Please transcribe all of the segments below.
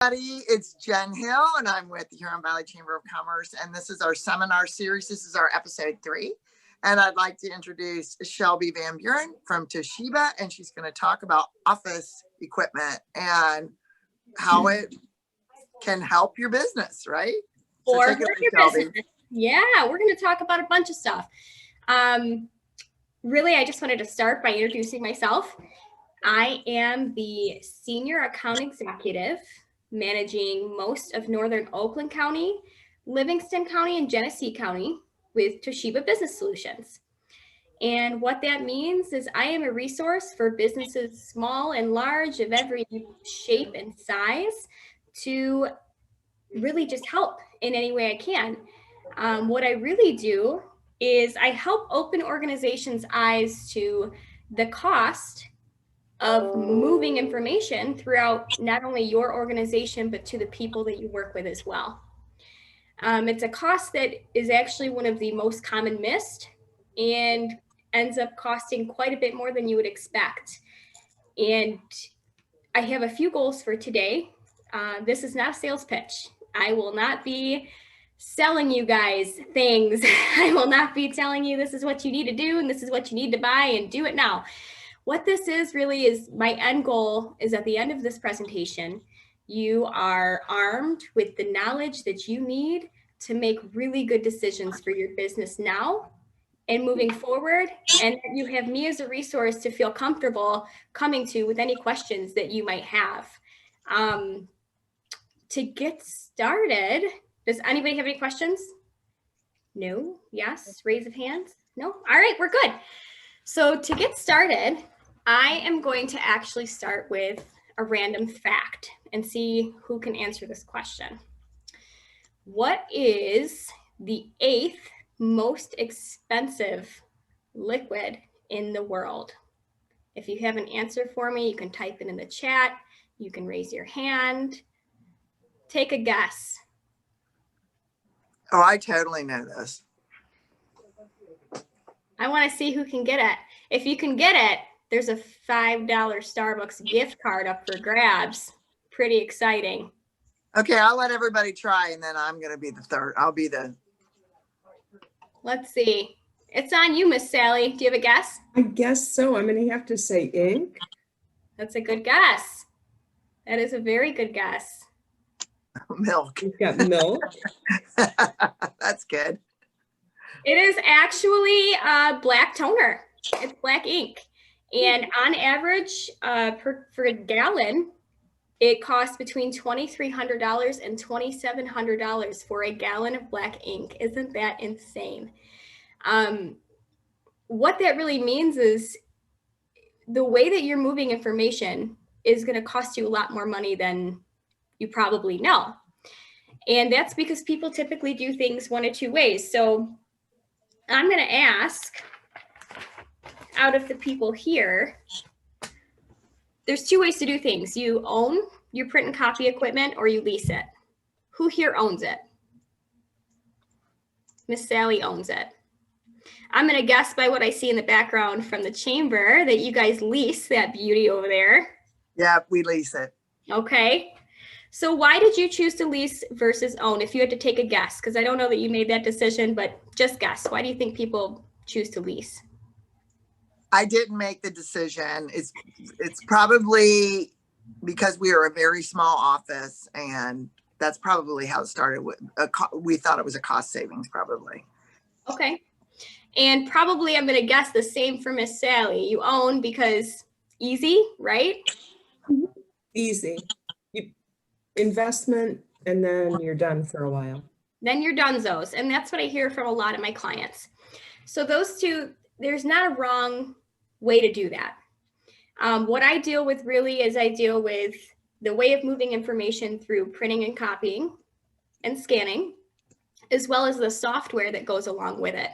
Everybody, it's Jen Hill, and I'm with the Huron Valley Chamber of Commerce, and this is our seminar series. This is our episode 3, and I'd like to introduce Shelby Van Buren from Toshiba, and she's going to talk about office equipment and how it can help your business, right? Or hurt your business. Yeah, we're going to talk about a bunch of stuff. Really, I just wanted to start by introducing myself. I am the Senior Account Executive managing most of Northern Oakland County, Livingston County, and Genesee County with Toshiba Business Solutions. And what that means is I am a resource for businesses small and large of every shape and size to really just help in any way I can. What I really do is I help open organizations' eyes to the cost of moving information throughout not only your organization, but to the people that you work with as well. It's a cost that is actually one of the most common missed and ends up costing quite a bit more than you would expect. And I have a few goals for today. This is not a sales pitch. I will not be selling you guys things. I will not be telling you this is what you need to do and this is what you need to buy and do it now. What this is really is my end goal is at the end of this presentation, you are armed with the knowledge that you need to make really good decisions for your business now and moving forward. And you have me as a resource to feel comfortable coming to with any questions that you might have. To get started, does anybody have any questions? No? Yes? Raise of hands? No? All right, we're good. So to get started, I am going to actually start with a random fact and see who can answer this question. What is the 8th most expensive liquid in the world? If you have an answer for me, you can type it in the chat. You can raise your hand. Take a guess. Oh, I totally know this. I want to see who can get it. If you can get it, there's a $5 Starbucks gift card up for grabs. Pretty exciting. Okay, I'll let everybody try, and then I'm going to be the third. I'll be the... Let's see. It's on you, Miss Sally. Do you have a guess? I guess so. I'm going to have to say ink. That's a good guess. That is a very good guess. Milk. You've got milk. That's good. It is actually black toner. It's black ink. And on average, for a gallon, it costs between $2,300 and $2,700 for a gallon of black ink. Isn't that insane? What that really means is the way that you're moving information is going to cost you a lot more money than you probably know. And that's because people typically do things one of two ways. So I'm going to ask, out of the people here, there's 2 ways to do things. You own your print and copy equipment or you lease it. Who here owns it? Miss Sally owns it. I'm going to guess by what I see in the background from the chamber that you guys lease that beauty over there. Yeah, we lease it. Okay. So why did you choose to lease versus own? If you had to take a guess, because I don't know that you made that decision, but just guess. Why do you think people choose to lease? I didn't make the decision. It's probably because we are a very small office, and that's probably how it started. With we thought it was a cost savings, probably. Okay. And probably I'm going to guess the same for Miss Sally. You own because easy, right? Easy. Investment, and then you're done for a while. Then you're donezos. And that's what I hear from a lot of my clients. So those two, there's not a wrong way to do that. What I deal with really is I deal with the way of moving information through printing and copying and scanning, as well as the software that goes along with it.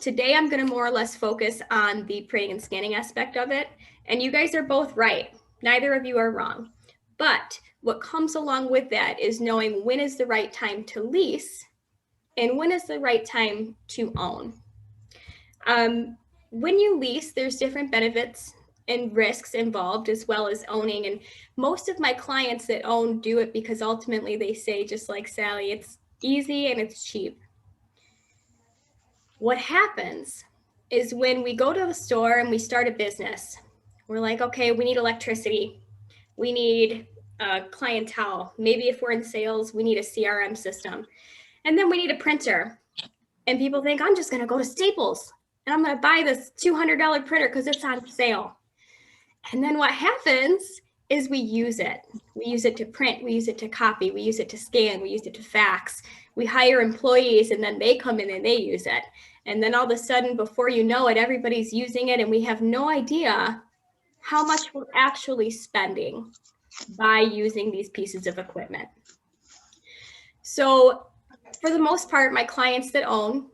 Today, I'm going to more or less focus on the printing and scanning aspect of it. And you guys are both right. Neither of you are wrong. But what comes along with that is knowing when is the right time to lease and when is the right time to own. When you lease, there's different benefits and risks involved, as well as owning. And most of my clients that own do it because ultimately they say, just like Sally, it's easy and it's cheap. What happens is when we go to the store and we start a business, we're like, okay, we need electricity. We need clientele. Maybe if we're in sales, we need a CRM system. And then we need a printer. And people think, I'm just going to go to Staples and I'm going to buy this $200 printer because it's on sale. And then what happens is we use it. We use it to print. We use it to copy. We use it to scan. We use it to fax. We hire employees and then they come in and they use it. And then all of a sudden, before you know it, everybody's using it and we have no idea how much we're actually spending by using these pieces of equipment. So for the most part, my clients that own,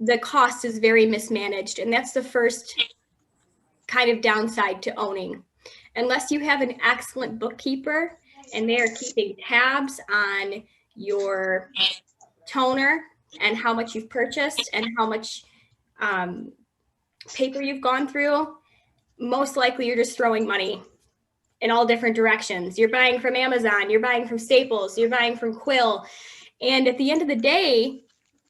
the cost is very mismanaged. And that's the first kind of downside to owning. Unless you have an excellent bookkeeper and they are keeping tabs on your toner and how much you've purchased and how much paper you've gone through, most likely you're just throwing money in all different directions. You're buying from Amazon, you're buying from Staples, you're buying from Quill. And at the end of the day,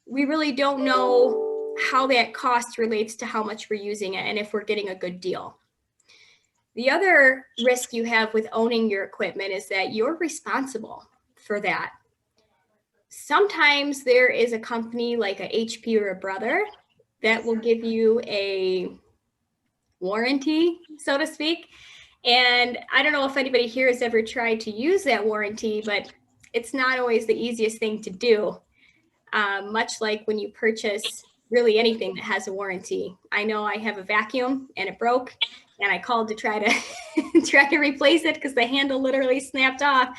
we really don't know how that cost relates to how much we're using it and if we're getting a good deal. The other risk you have with owning your equipment is that you're responsible for that. Sometimes there is a company like a HP or a Brother that will give you a warranty, so to speak. And I don't know if anybody here has ever tried to use that warranty, but it's not always the easiest thing to do. Much like when you purchase really anything that has a warranty. I know I have a vacuum and it broke and I called to try to replace it because the handle literally snapped off.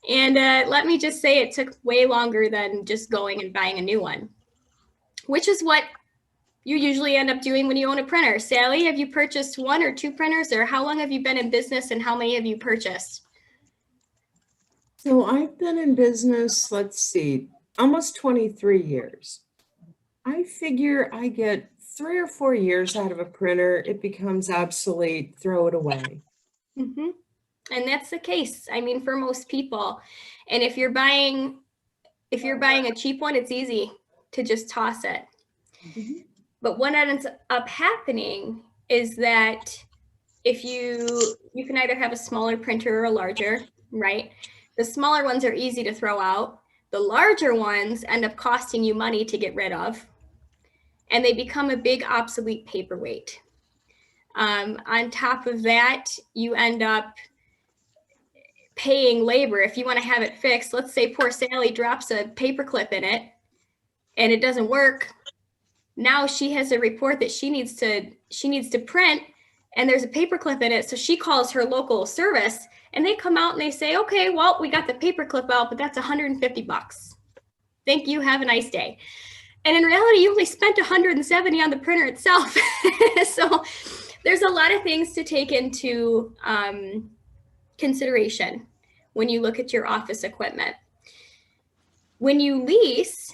And let me just say it took way longer than just going and buying a new one, which is what you usually end up doing when you own a printer. Sally, have you purchased 1 or 2 printers, or how long have you been in business and how many have you purchased? So I've been in business, let's see, almost 23 years. I figure I get 3 or 4 years out of a printer, it becomes obsolete, throw it away. Mm-hmm. And that's the case, I mean, for most people. And if you're buying a cheap one, it's easy to just toss it. Mm-hmm. But what ends up happening is that if you can either have a smaller printer or a larger, right? The smaller ones are easy to throw out. The larger ones end up costing you money to get rid of. And they become a big obsolete paperweight. On top of that, you end up paying labor. If you want to have it fixed, let's say poor Sally drops a paperclip in it and it doesn't work. Now she has a report that she needs to print and there's a paperclip in it. So she calls her local service and they come out and they say, okay, well, we got the paperclip out, but that's $150. Thank you. Have a nice day. And in reality, you only spent $170 on the printer itself. So there's a lot of things to take into consideration when you look at your office equipment. When you lease,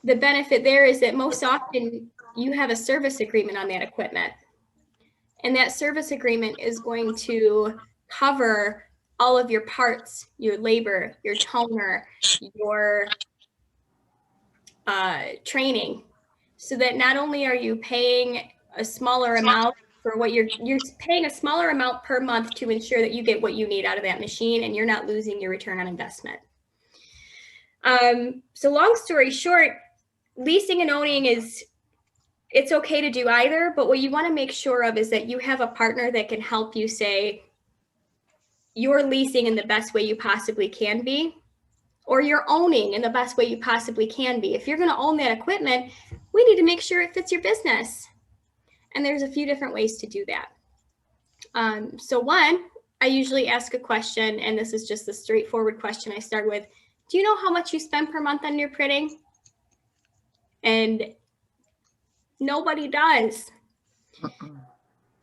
the benefit there is that most often you have a service agreement on that equipment. And that service agreement is going to cover all of your parts, your labor, your toner, your training, so that not only are you paying a smaller amount for what you're paying a smaller amount per month to ensure that you get what you need out of that machine and you're not losing your return on investment. So long story short, leasing and owning it's okay to do either, but what you want to make sure of is that you have a partner that can help you say you're leasing in the best way you possibly can be, or you're owning in the best way you possibly can be. If you're going to own that equipment, we need to make sure it fits your business. And there's a few different ways to do that. So one, I usually ask a question, and this is just a straightforward question I start with. Do you know how much you spend per month on your printing? And nobody does.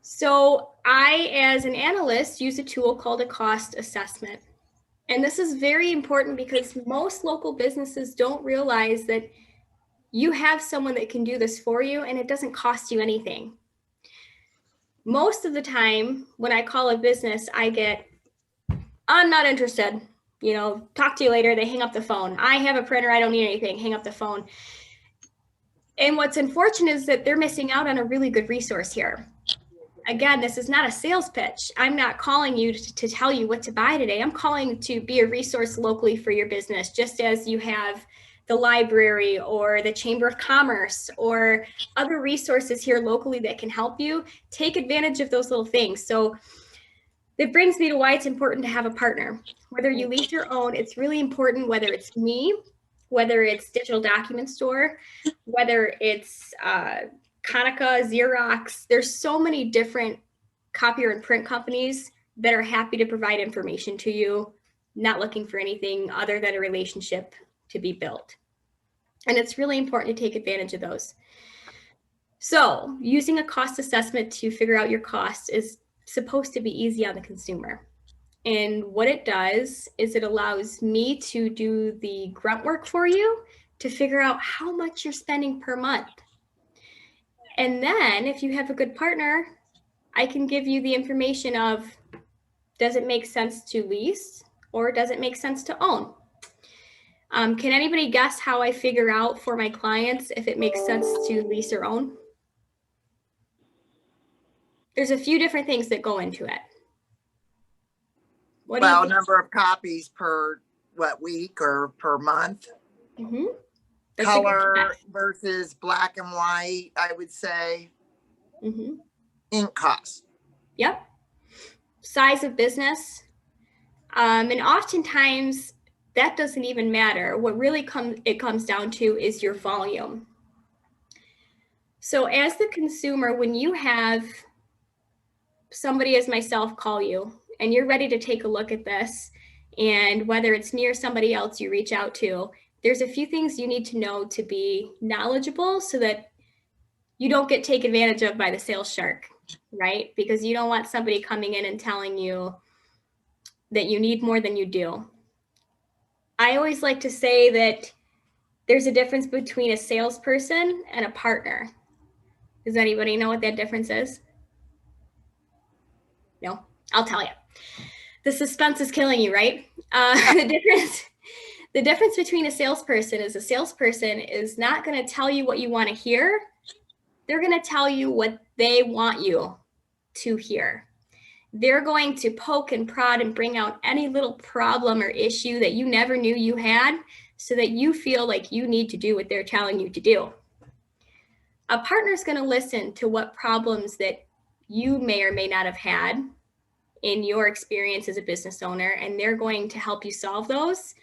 So I, as an analyst, use a tool called a cost assessment. And this is very important because most local businesses don't realize that you have someone that can do this for you and it doesn't cost you anything. most of the time when I call a business, I get, I'm not interested, talk to you later. They hang up the phone. I have a printer. I don't need anything. Hang up the phone. And what's unfortunate is that they're missing out on a really good resource here. Again, this is not a sales pitch. I'm not calling you to tell you what to buy today. I'm calling to be a resource locally for your business, just as you have the library or the Chamber of Commerce or other resources here locally that can help you. Take advantage of those little things. So that brings me to why it's important to have a partner. Whether you lease or own, it's really important, whether it's me, whether it's Digital Document Store, whether it's Konica, Xerox. There's so many different copier and print companies that are happy to provide information to you, not looking for anything other than a relationship to be built. And it's really important to take advantage of those. So using a cost assessment to figure out your cost is supposed to be easy on the consumer. And what it does is it allows me to do the grunt work for you to figure out how much you're spending per month. And then if you have a good partner, I can give you the information of, does it make sense to lease or does it make sense to own? Can anybody guess how I figure out for my clients if it makes sense to lease or own? There's a few different things that go into it. What do you Well, think? number of copies per week or per month? Mm-hmm. That's a good Color guess. versus black and white, I would say. Mm-hmm. Ink cost. Yep. Size of business. And oftentimes that doesn't even matter. What really comes down to is your volume. So as the consumer, when you have somebody as myself call you and you're ready to take a look at this, and whether it's me or somebody else you reach out to, there's a few things you need to know to be knowledgeable so that you don't get taken advantage of by the sales shark, right? Because you don't want somebody coming in and telling you that you need more than you do. I always like to say that there's a difference between a salesperson and a partner. Does anybody know what that difference is? No, I'll tell you. The suspense is killing you, right? The difference between a salesperson is not going to tell you what you want to hear. They're going to tell you what they want you to hear. They're going to poke and prod and bring out any little problem or issue that you never knew you had so that you feel like you need to do what they're telling you to do. A partner is going to listen to what problems that you may or may not have had in your experience as a business owner, and they're going to help you solve those,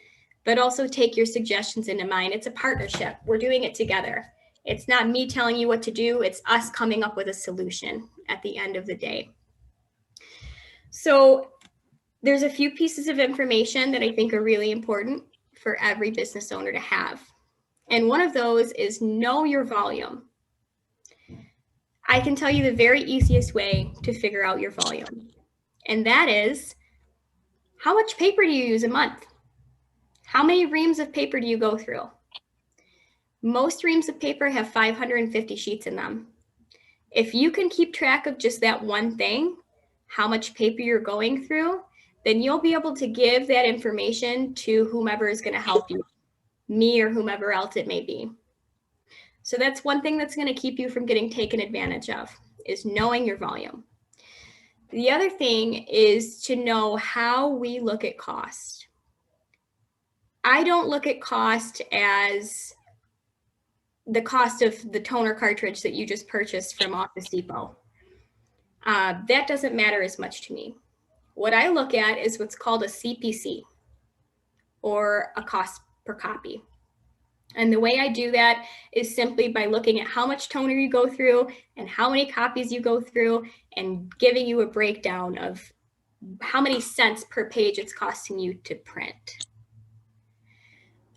but also take your suggestions into mind. It's a partnership. We're doing it together. It's not me telling you what to do. It's us coming up with a solution at the end of the day. So there's a few pieces of information that I think are really important for every business owner to have. And one of those is know your volume. I can tell you the very easiest way to figure out your volume. And that is, how much paper do you use a month? How many reams of paper do you go through? Most reams of paper have 550 sheets in them. If you can keep track of just that one thing, how much paper you're going through, then you'll be able to give that information to whomever is going to help you, me or whomever else it may be. So that's one thing that's going to keep you from getting taken advantage of, is knowing your volume. The other thing is to know how we look at cost. I don't look at cost as the cost of the toner cartridge that you just purchased from Office Depot. That doesn't matter as much to me. What I look at is what's called a CPC, or a cost per copy. And the way I do that is simply by looking at how much toner you go through and how many copies you go through, and giving you a breakdown of how many cents per page it's costing you to print.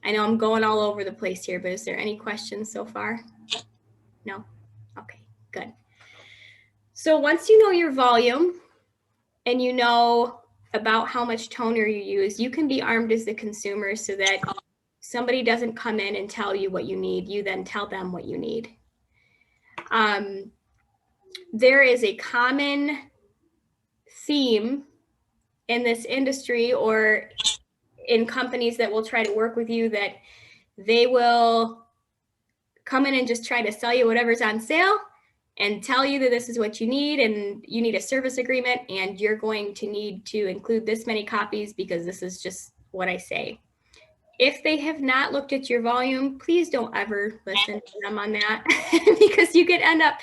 I know I'm going all over the place here, but is there any questions so far? No? Okay, good. So once you know your volume and you know about how much toner you use, you can be armed as the consumer so that somebody doesn't come in and tell you what you need. You then tell them what you need. there is a common theme in this industry or in companies that will try to work with you, that they will come in and just try to sell you whatever's on sale and tell you that this is what you need and you need a service agreement and you're going to need to include this many copies because this is just what I say. If they have not looked at your volume, please don't ever listen to them on that because you could end up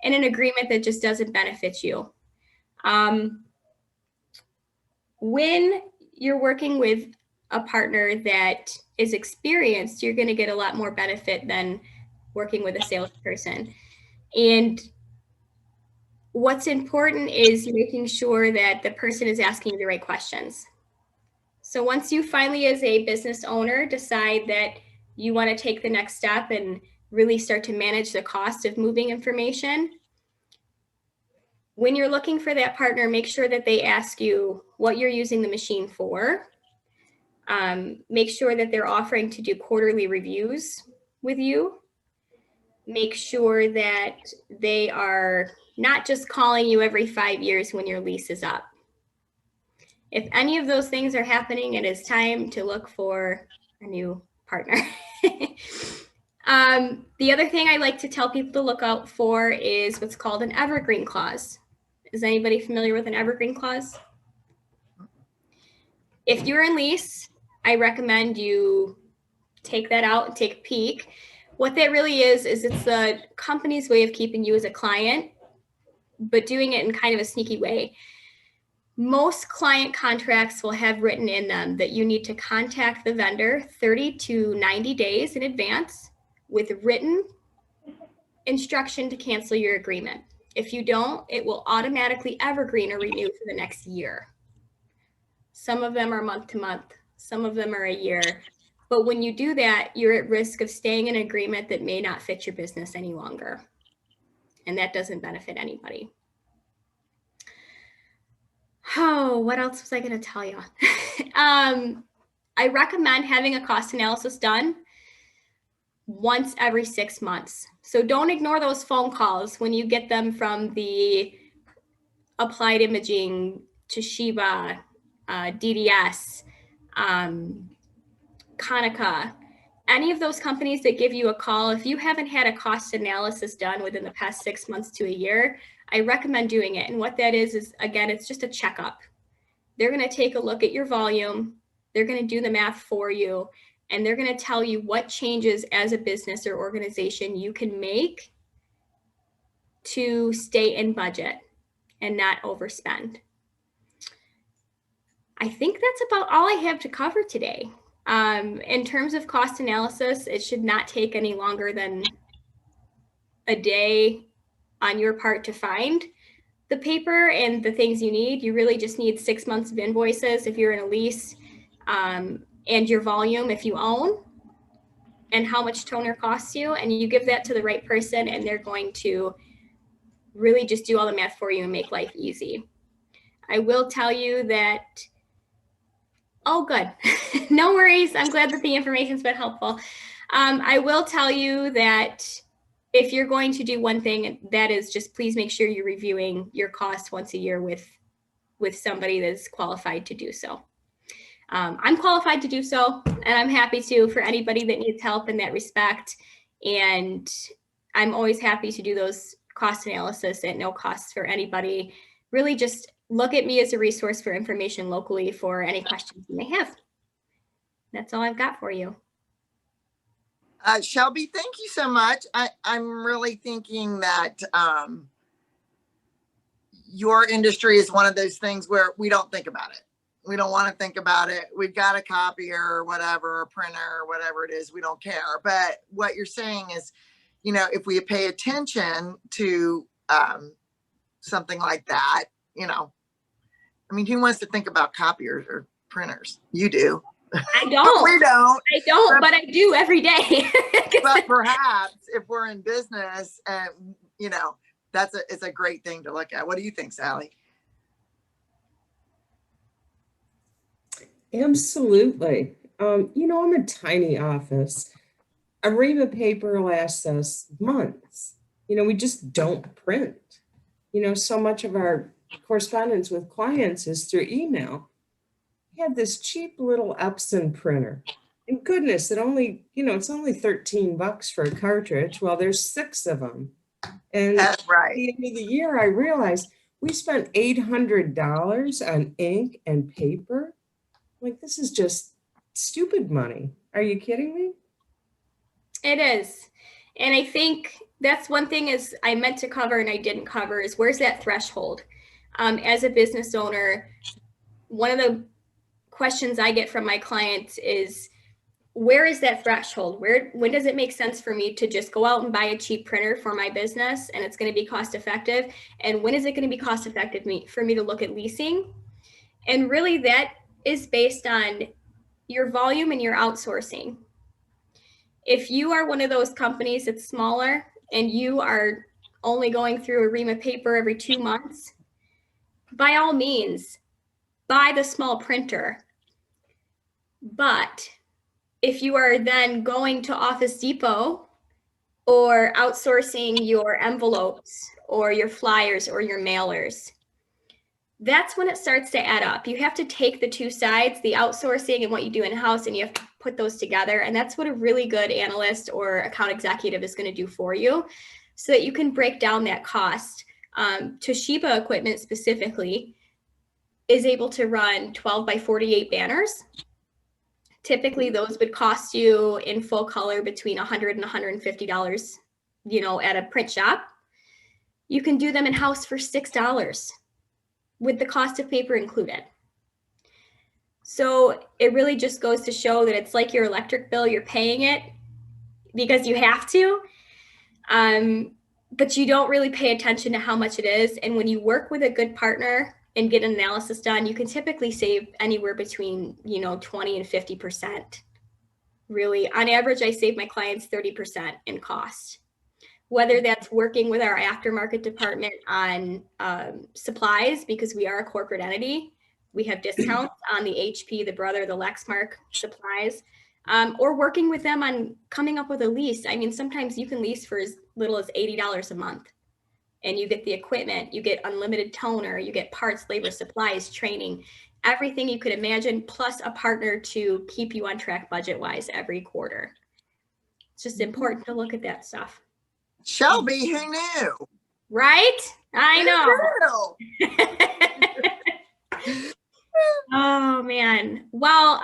in an agreement that just doesn't benefit you. When you're working with a partner that is experienced, you're going to get a lot more benefit than working with a salesperson. And what's important is making sure that the person is asking you the right questions. So once you finally, as a business owner, decide that you want to take the next step and really start to manage the cost of moving information, when you're looking for that partner, make sure that they ask you what you're using the machine for. Make sure that they're offering to do quarterly reviews with you. Make sure that they are not just calling you every 5 years when your lease is up. If any of those things are happening, it is time to look for a new partner. The other thing I like to tell people to look out for is what's called an evergreen clause. Is anybody familiar with an evergreen clause? If you're in lease, I recommend you take that out and take a peek. What that really is it's the company's way of keeping you as a client, but doing it in kind of a sneaky way. Most client contracts will have written in them that you need to contact the vendor 30 to 90 days in advance with written instruction to cancel your agreement. If you don't, it will automatically evergreen or renew for the next year. Some of them are month to month, some of them are a year. But when you do that, you're at risk of staying in an agreement that may not fit your business any longer. And that doesn't benefit anybody. Oh, what else was I going to tell you? I recommend having a cost analysis done once every 6 months. So don't ignore those phone calls when you get them from the Applied Imaging, Toshiba, DDS, Konica, any of those companies that give you a call. If you haven't had a cost analysis done within the past 6 months to a year, I recommend doing it. And what that is again, it's just a checkup. They're going to take a look at your volume. They're going to do the math for you. And they're going to tell you what changes as a business or organization you can make to stay in budget and not overspend. I think that's about all I have to cover today. In terms of cost analysis, it should not take any longer than a day on your part to find the paper and the things you need. You really just need 6 months of invoices if you're in a lease, and your volume if you own, and how much toner costs you. And you give that to the right person and they're going to really just do all the math for you and make life easy. I will tell you that, oh, good. No worries. I'm glad that the information's been helpful. I will tell you that if you're going to do one thing, that is just please make sure you're reviewing your costs once a year with somebody that's qualified to do so. I'm qualified to do so, and I'm happy to for anybody that needs help in that respect. And I'm always happy to do those cost analysis at no cost for anybody. Really just look at me as a resource for information locally for any questions you may have. That's all I've got for you. Shelby, thank you so much. I'm really thinking that your industry is one of those things where we don't think about it. We don't want to think about it. We've got a copier or whatever, a printer or whatever it is. We don't care. But what you're saying is, you know, if we pay attention to something like that, you know, I mean, who wants to think about copiers or printers? You do. I don't. We don't. I don't, but I do every day. But perhaps if we're in business and, you know, it's a great thing to look at. What do you think, Sally? Absolutely. You know, I'm a tiny office. A ream of paper lasts us months. You know, we just don't print. So much of our correspondence with clients is through email. I had this cheap little Epson printer. And goodness, it's only $13 for a cartridge. Well, there's 6 of them. And at That's right. the end of the year, I realized we spent $800 on ink and paper. Like, this is just stupid money. Are you kidding me? It is. And I think that's one thing is I meant to cover and I didn't cover is where's that threshold? As a business owner, one of the questions I get from my clients is, where is that threshold? When does it make sense for me to just go out and buy a cheap printer for my business and it's going to be cost effective? And when is it going to be cost effective for me to look at leasing? And really that is based on your volume and your outsourcing. If you are one of those companies that's smaller and you are only going through a ream of paper every 2 months, by all means, buy the small printer. But if you are then going to Office Depot or outsourcing your envelopes or your flyers or your mailers, that's when it starts to add up. You have to take the two sides, the outsourcing and what you do in-house, and you have to put those together. And that's what a really good analyst or account executive is going to do for you so that you can break down that cost. Toshiba equipment specifically is able to run 12 by 48 banners. Typically, those would cost you in full color between $100 and $150, at a print shop. You can do them in-house for $6 with the cost of paper included. So it really just goes to show that it's like your electric bill, you're paying it because you have to, but you don't really pay attention to how much it is. And when you work with a good partner and get an analysis done, you can typically save anywhere between 20 and 50%. Really, on average, I save my clients 30% in cost. Whether that's working with our aftermarket department on supplies, because we are a corporate entity, we have discounts on the HP, the Brother, the Lexmark supplies, or working with them on coming up with a lease. I mean, sometimes you can lease for as little as $80 a month. And you get the equipment, you get unlimited toner, you get parts, labor, supplies, training, everything you could imagine, plus a partner to keep you on track budget-wise every quarter. It's just important to look at that stuff. Shelby, who knew? Right? I Who know. Oh, man. Well,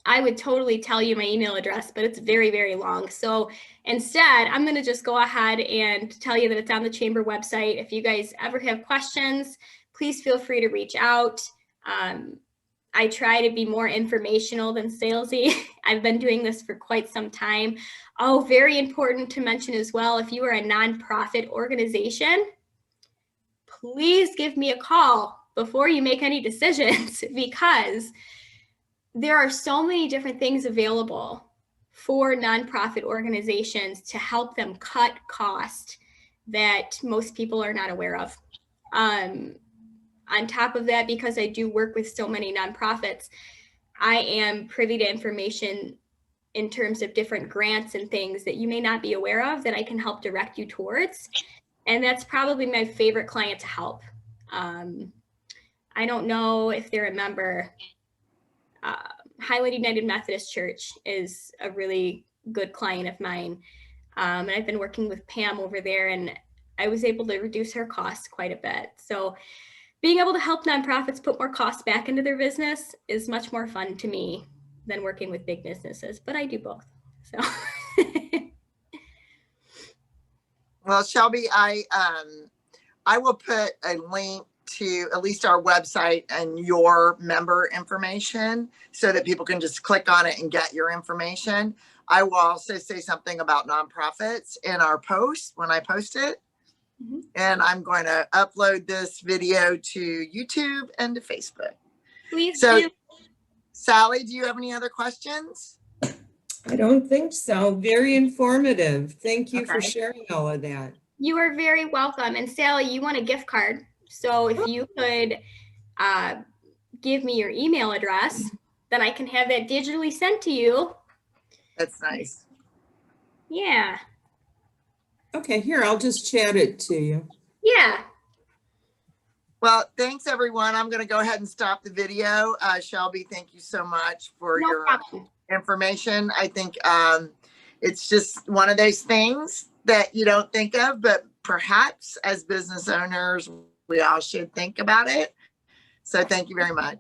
I would totally tell you my email address, but it's very, very long. So instead, I'm going to just go ahead and tell you that it's on the Chamber website. If you guys ever have questions, please feel free to reach out. I try to be more informational than salesy. I've been doing this for quite some time. Oh, very important to mention as well, if you are a nonprofit organization, please give me a call before you make any decisions, because there are so many different things available for nonprofit organizations to help them cut cost that most people are not aware of. On top of that, because I do work with so many nonprofits, I am privy to information in terms of different grants and things that you may not be aware of that I can help direct you towards. And that's probably my favorite client to help. I don't know if they're a member. Highland United Methodist Church is a really good client of mine. And I've been working with Pam over there, and I was able to reduce her costs quite a bit. So being able to help nonprofits put more costs back into their business is much more fun to me than working with big businesses, but I do both. So. Well, Shelby, I will put a link to at least our website and your member information so that people can just click on it and get your information. I will also say something about nonprofits in our post when I post it. Mm-hmm. And I'm going to upload this video to YouTube and to Facebook. Please do. Sally, do you have any other questions? I don't think so. Very informative. Thank you for sharing all of that. You are very welcome. And Sally, you want a gift card. So if you could give me your email address, then I can have that digitally sent to you. That's nice. Yeah. Okay, here, I'll just chat it to you. Yeah. Well, thanks everyone. I'm going to go ahead and stop the video. Shelby, thank you so much for No your problem. information. I think it's just one of those things that you don't think of, but perhaps as business owners, we all should think about it. So thank you very much.